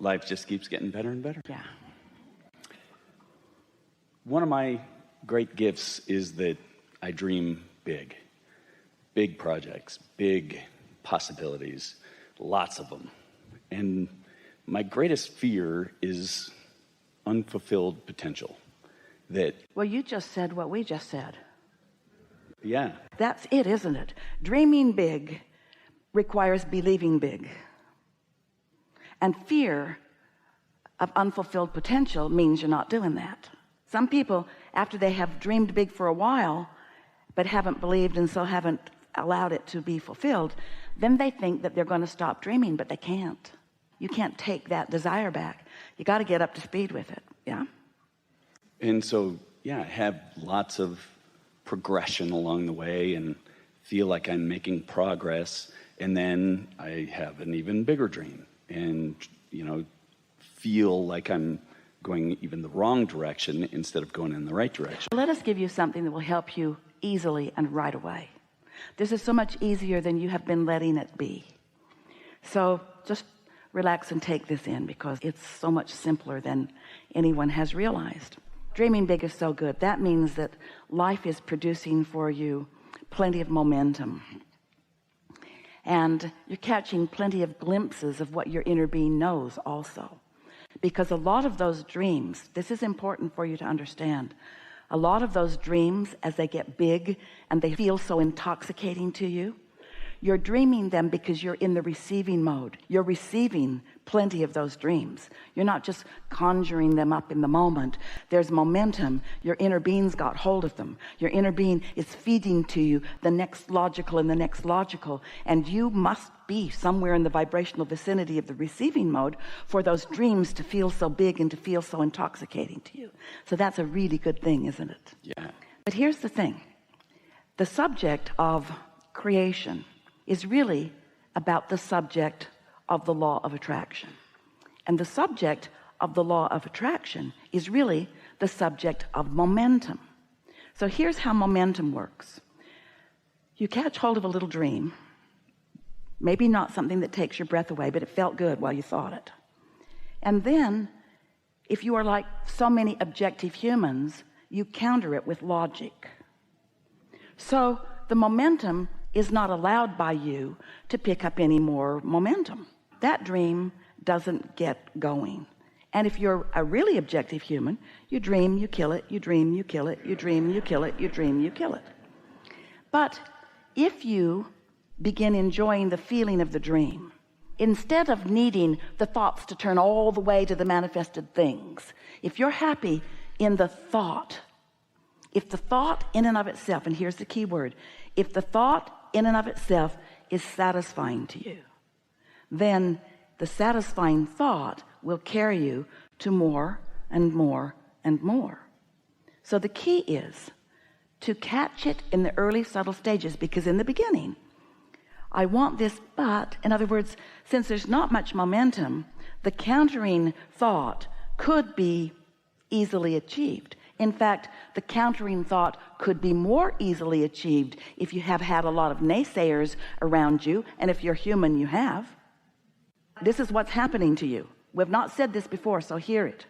life just keeps getting better and better. Yeah. One of my great gifts is that I dream big. Big projects, big possibilities, lots of them. And my greatest fear is unfulfilled potential. Well, you just said what we just said. Yeah. That's it, isn't it? Dreaming big requires believing big. And fear of unfulfilled potential means you're not doing that. Some people, after they have dreamed big for a while, but haven't believed and so haven't allowed it to be fulfilled, then they think that they're going to stop dreaming, but they can't. You can't take that desire back. You got to get up to speed with it. Yeah. And so, I have lots of progression along the way and feel like I'm making progress. And then I have an even bigger dream and, feel like I'm going even the wrong direction instead of going in the right direction. Let us give you something that will help you easily and right away. This is so much easier than you have been letting it be. So just relax and take this in, because it's so much simpler than anyone has realized. Dreaming big is so good. That means that life is producing for you plenty of momentum. And you're catching plenty of glimpses of what your inner being knows also. Because a lot of those dreams, this is important for you to understand, a lot of those dreams, as they get big and they feel so intoxicating to you, you're dreaming them because you're in the receiving mode. You're receiving plenty of those dreams. You're not just conjuring them up in the moment. There's momentum. Your inner being's got hold of them. Your inner being is feeding to you the next logical and the next logical. And you must be somewhere in the vibrational vicinity of the receiving mode for those dreams to feel so big and to feel so intoxicating to you. So that's a really good thing, isn't it? Yeah. But here's the thing. The subject of creation is really about the subject of the law of attraction. And the subject of the law of attraction is really the subject of momentum. So here's how momentum works. You catch hold of a little dream, maybe not something that takes your breath away, but it felt good while you thought it. And then, if you are like so many objective humans, you counter it with logic. So the momentum is not allowed by you to pick up any more momentum. That dream doesn't get going. And if you're a really objective human, you dream, you kill it, you dream, you kill it, you dream, you kill it, you dream, you kill it. But if you begin enjoying the feeling of the dream, instead of needing the thoughts to turn all the way to the manifested things, if you're happy in the thought, if the thought in and of itself, and here's the key word, if the thought in and of itself is satisfying to you, then the satisfying thought will carry you to more and more and more. So the key is to catch it in the early subtle stages, because in the beginning, I want this, but in other words, since there's not much momentum, the countering thought could be easily achieved. In fact, the countering thought could be more easily achieved if you have had a lot of naysayers around you, and if you're human, you have. This is what's happening to you. We've not said this before, so hear it.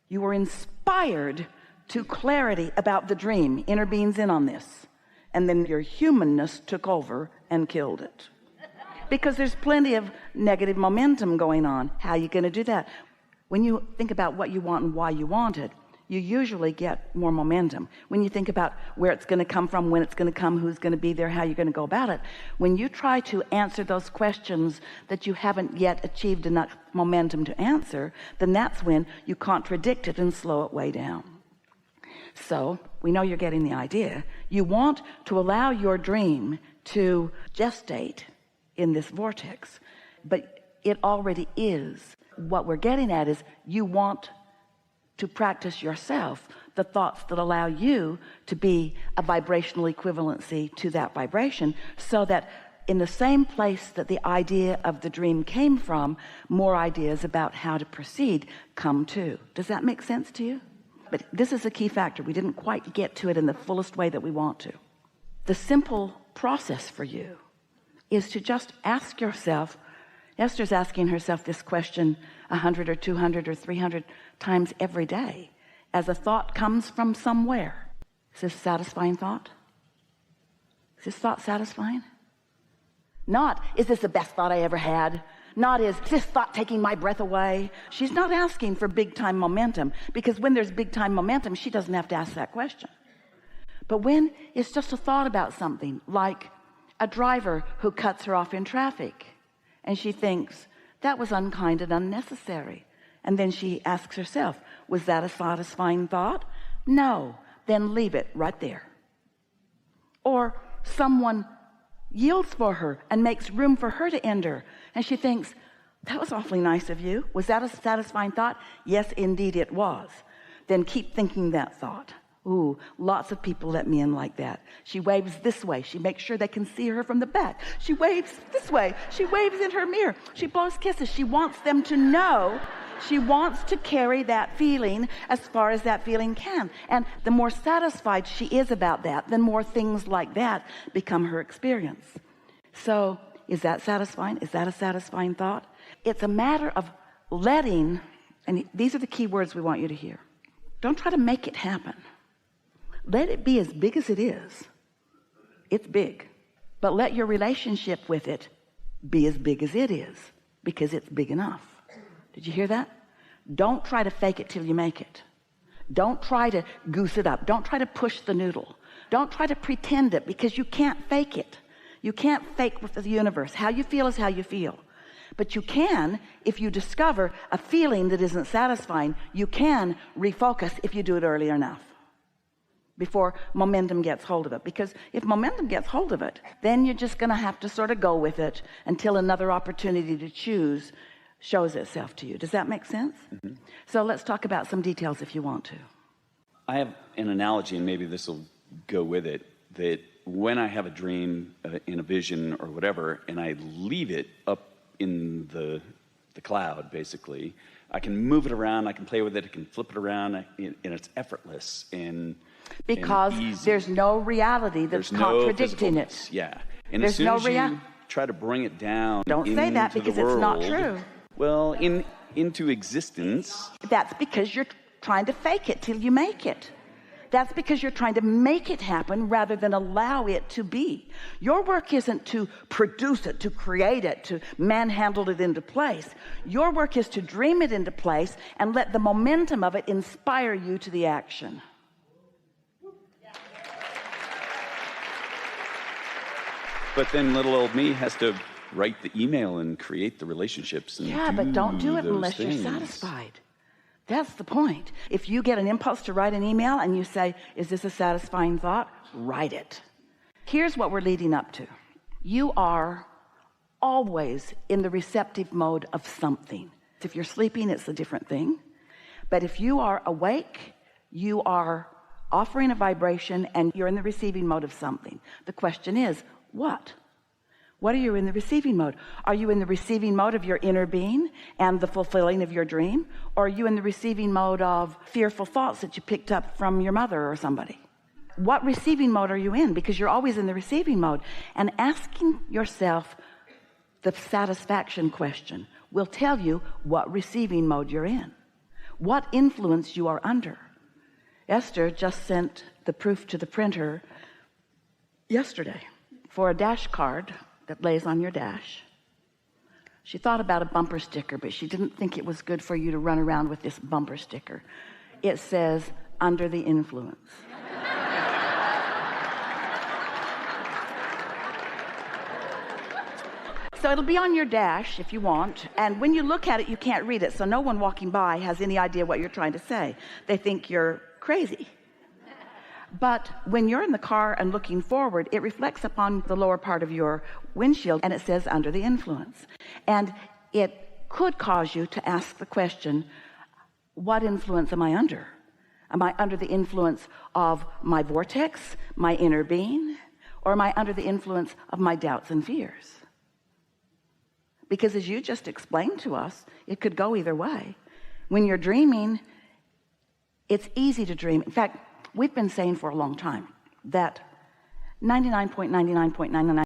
You were inspired to clarity about the dream. Inner being's in on this. And then your humanness took over and killed it. Because there's plenty of negative momentum going on. How are you going to do that? When you think about what you want and why you want it, you usually get more momentum. When you think about where it's going to come from, when it's going to come, who's going to be there, how you're going to go about it, when you try to answer those questions that you haven't yet achieved enough momentum to answer, then that's when you contradict it and slow it way down. So we know you're getting the idea. You want to allow your dream to gestate in this vortex, but it already is. What we're getting at is you want to practice yourself the thoughts that allow you to be a vibrational equivalency to that vibration, so that in the same place that the idea of the dream came from, more ideas about how to proceed come too. Does that make sense to you? But this is a key factor. We didn't quite get to it in the fullest way that we want to. The simple process for you is to just ask yourself, Esther's asking herself this question 100 or 200 or 300 times every day as a thought comes from somewhere. Is this a satisfying thought? Is this thought satisfying? Not, is this the best thought I ever had? Not, is this thought taking my breath away? She's not asking for big time momentum, because when there's big time momentum, she doesn't have to ask that question. But when it's just a thought about something, like a driver who cuts her off in traffic, and she thinks that was unkind and unnecessary, and then she asks herself, was that a satisfying thought? No. Then leave it right there. Or someone yields for her and makes room for her to enter, and she thinks, that was awfully nice of you. Was that a satisfying thought? Yes, indeed it was. Then keep thinking that thought. Ooh, lots of people let me in like that. She waves this way. She makes sure they can see her from the back. She waves this way. She waves in her mirror. She blows kisses. She wants them to know. She wants to carry that feeling as far as that feeling can. And the more satisfied she is about that, the more things like that become her experience. So is that satisfying? Is that a satisfying thought? It's a matter of letting, and these are the key words we want you to hear. Don't try to make it happen. Let it be as big as it is. It's big. But let your relationship with it be as big as it is, because it's big enough. Did you hear that? Don't try to fake it till you make it. Don't try to goose it up. Don't try to push the noodle. Don't try to pretend it, because you can't fake it. You can't fake with the universe. How you feel is how you feel. But you can, if you discover a feeling that isn't satisfying, you can refocus if you do it early enough, before momentum gets hold of it. Because if momentum gets hold of it, then you're just going to have to sort of go with it until another opportunity to choose shows itself to you. Does that make sense? Mm-hmm. So let's talk about some details if you want to. I have an analogy, and maybe this will go with it, that when I have a dream in a vision or whatever, and I leave it up in the cloud, basically, I can move it around, I can play with it, I can flip it around, and it's effortless and because easy. There's no reality that's contradicting it. Yeah. And there's as soon as you try to bring it down, don't say that, because it's not true. Well, into existence. That's because you're trying to fake it till you make it. That's because you're trying to make it happen rather than allow it to be. Your work isn't to produce it, to create it, to manhandle it into place. Your work is to dream it into place and let the momentum of it inspire you to the action. But then little old me has to write the email and create the relationships. And but don't do it unless things. you're satisfied. That's the point. If you get an impulse to write an email and you say, is this a satisfying thought? Write it. Here's what we're leading up to. You are always in the receptive mode of something. If you're sleeping, it's a different thing. But if you are awake, you are offering a vibration and you're in the receiving mode of something. The question is, what? What are you in the receiving mode? Are you in the receiving mode of your inner being and the fulfilling of your dream? Or are you in the receiving mode of fearful thoughts that you picked up from your mother or somebody? What receiving mode are you in? Because you're always in the receiving mode. And asking yourself the satisfaction question will tell you what receiving mode you're in, what influence you are under. Esther just sent the proof to the printer yesterday for a dash card that lays on your dash. She thought about a bumper sticker, but she didn't think it was good for you to run around with this bumper sticker. It says, under the influence. So it'll be on your dash if you want, and when you look at it, you can't read it, so no one walking by has any idea what you're trying to say. They think you're crazy. But when you're in the car and looking forward, it reflects upon the lower part of your windshield, and it says under the influence. And it could cause you to ask the question, what influence am I under? Am I under the influence of my vortex, my inner being, or am I under the influence of my doubts and fears? Because as you just explained to us, it could go either way. When you're dreaming, it's easy to dream. In fact, we've been saying for a long time that 99.99.99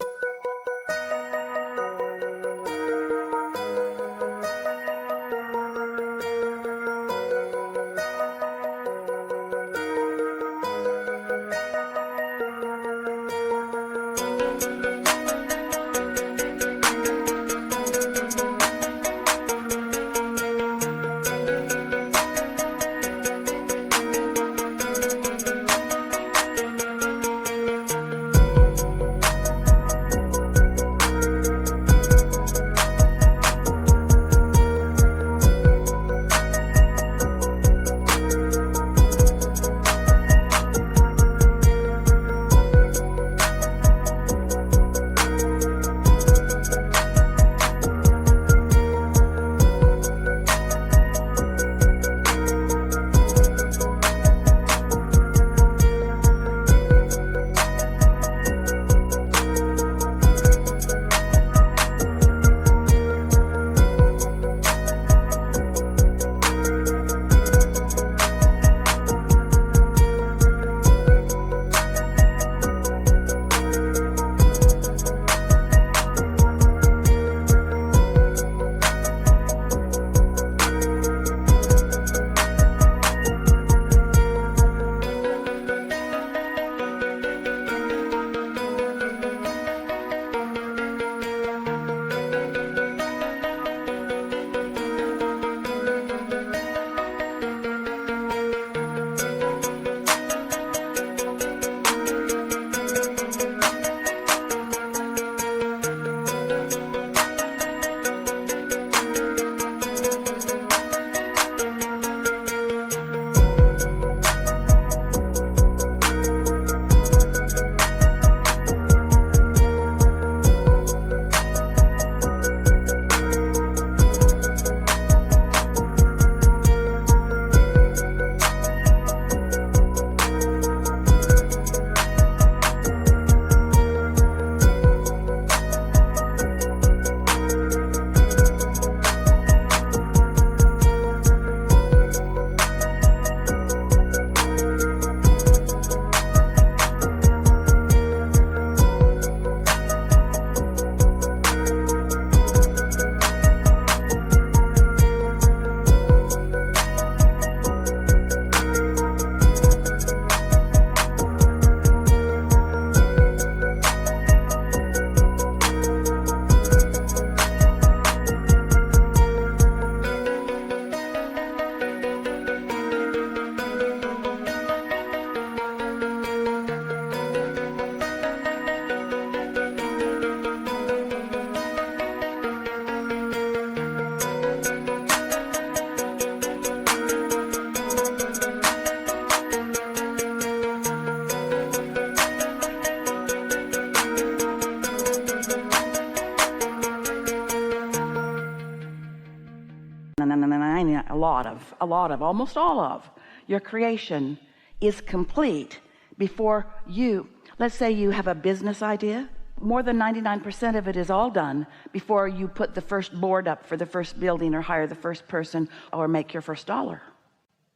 almost all of your creation is complete before you, let's say you have a business idea, more than 99% of it is all done before you put the first board up for the first building or hire the first person or make your first dollar,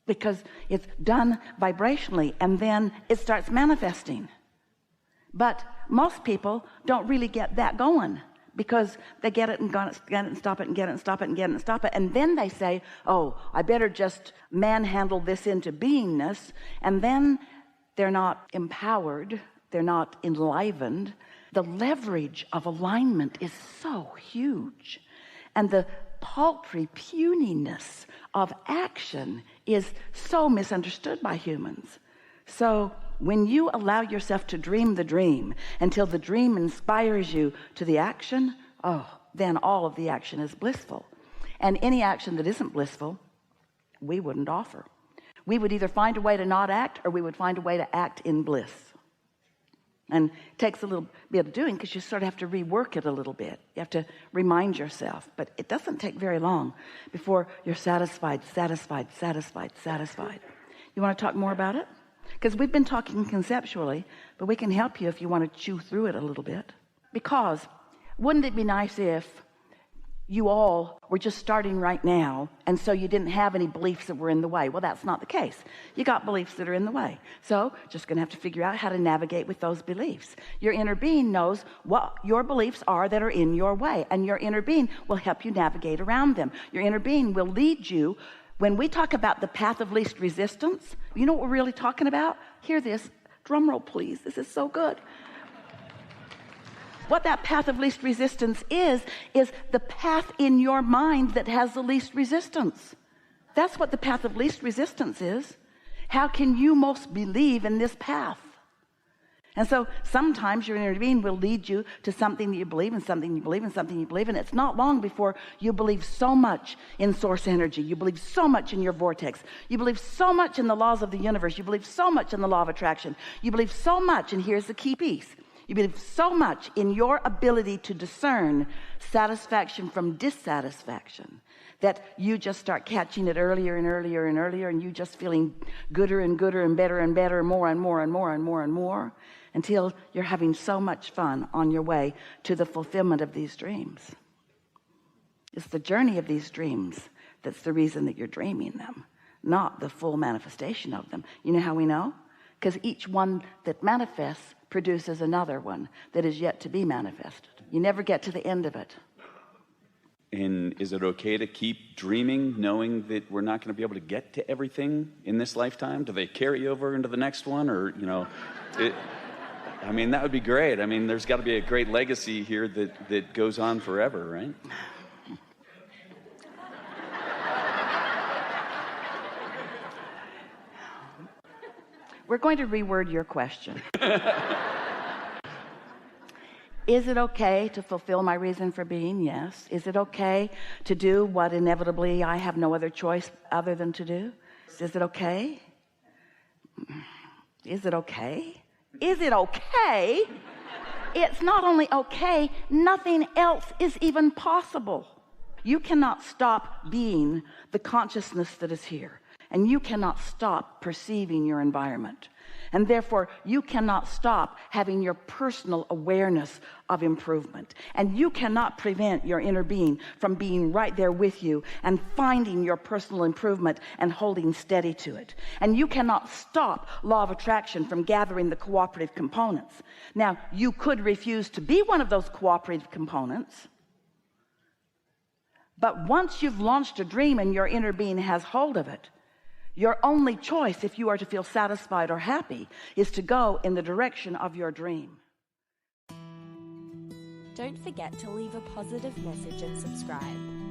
because it's done vibrationally and then it starts manifesting. But most people don't really get that going, because they get it and get it and stop it and get it and stop it and get it and stop it, and then they say, oh, I better just manhandle this into beingness, and then they're not empowered, they're not enlivened. The leverage of alignment is so huge, and the paltry puniness of action is so misunderstood by humans. So when you allow yourself to dream the dream until the dream inspires you to the action, then all of the action is blissful. And any action that isn't blissful, we wouldn't offer. We would either find a way to not act, or we would find a way to act in bliss. And it takes a little bit of doing, because you sort of have to rework it a little bit. You have to remind yourself, but it doesn't take very long before you're satisfied. You want to talk more about it? Because we've been talking conceptually, but we can help you if you want to chew through it a little bit. Because wouldn't it be nice if you all were just starting right now, and so you didn't have any beliefs that were in the way? Well, that's not the case. You got beliefs that are in the way. So just going to have to figure out how to navigate with those beliefs. Your inner being knows what your beliefs are that are in your way, and your inner being will help you navigate around them. Your inner being will lead you. When we talk about the path of least resistance, you know what we're really talking about? Hear this. Drum roll, please. This is so good. What that path of least resistance is the path in your mind that has the least resistance. That's what the path of least resistance is. How can you most believe in this path? And so sometimes your inner being will lead you to something that you believe, and something you believe, and something you believe, and it's not long before you believe so much in source energy. You believe so much in your vortex. You believe so much in the laws of the universe. You believe so much in the law of attraction. You believe so much, and here's the key piece. You believe so much in your ability to discern satisfaction from dissatisfaction that you just start catching it earlier and earlier and earlier, and you just feeling gooder and gooder and better, more and more and more and more and more, until you're having so much fun on your way to the fulfillment of these dreams. It's the journey of these dreams that's the reason that you're dreaming them, not the full manifestation of them. You know how we know? Because each one that manifests produces another one that is yet to be manifested. You never get to the end of it. And is it okay to keep dreaming, knowing that we're not going to be able to get to everything in this lifetime? Do they carry over into the next one? Or, that would be great. There's got to be a great legacy here that goes on forever, right? We're going to reword your question. Is it okay to fulfill my reason for being? Yes. Is it okay to do what inevitably I have no other choice other than to do? Is it okay? Is it okay? Is it okay? It's not only okay, nothing else is even possible. You cannot stop being the consciousness that is here. And you cannot stop perceiving your environment. And therefore, you cannot stop having your personal awareness of improvement. And you cannot prevent your inner being from being right there with you and finding your personal improvement and holding steady to it. And you cannot stop law of attraction from gathering the cooperative components. Now, you could refuse to be one of those cooperative components. But once you've launched a dream and your inner being has hold of it, your only choice, if you are to feel satisfied or happy, is to go in the direction of your dream. Don't forget to leave a positive message and subscribe.